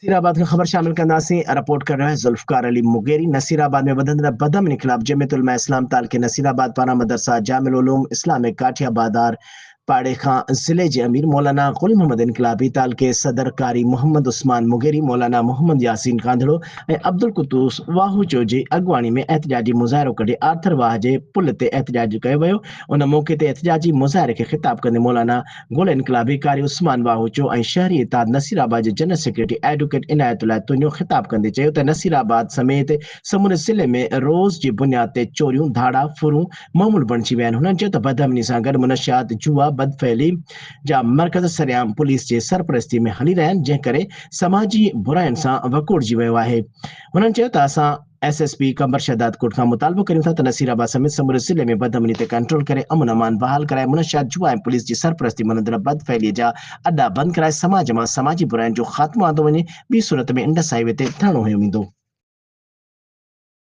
नसीराबाद की खबर शामिल करना से रिपोर्ट कर रहा है जुल्फकार अली मुगेरी। नसीराबाद में बदम इनकलाब जमियत उलमा इस्लाम ताल के नसीराबाद पारा मदरसा जामिल उलूम इस्लामिक काठिया बादार पाड़े खां जिले जे अमीर मौलाना गुल मोहम्मद इनकलाबी ताल के सदर कारी मोहम्मद उस्मान मुगेरी मौलाना मोहम्मद यासीन कांधड़ो ए अब्दुल कुद्दूस वाहूचो जी अगवानी में एहतजाजी मुज़ाहिरो कढे आर्थर वाह जे पुल ते एहतजाज कयो वियो। उन मौके ते एहतजाजी मुज़ाहिरे खे ख़िताब कंदे मौलाना गुल इनकलाबी कारी उस्मान वाहूचो ऐं शहरी इताद नसीराबाद जे जनरल सेक्रेटरी एडवोकेट इनायतुल्लाह तुन्यो ख़िताब कंदे चयो त नसीराबाद समेत समूरे ज़िले में रोज़ जी बुनियाद ते चोरियूं धाड़ा फुरूं मामूल बणिजी विया आहिनि। हुननि चयो त बदअमनी सां गॾु मुनशियात जुआ बदफैली जा मर्कज़ सरेआम पुलिस जे सरपरस्ती में हली रहिया आहिनि, जंहिं करे समाजी बुराइयुनि सां वकोड़जी वियो आहे। हुननि चयो त असां एसएसपी कंबर शहदाद कोट खां मुतालबो करियूं था त नसीराबाद समेत समूरे ज़िले में बदअमनी ते कंट्रोल करे अमन अमान बहाल कराए मुनशियात जुआ ऐं पुलिस जी सरपरस्ती मनंदड़ बदफैलीअ जा अड्डा बंदि कराए समाज मां समाजी बुराइयुनि जो ख़ात्मो आंदो वञे। ॿी सूरत में इंडस हाईवे ते धरणो हंयो वेंदो।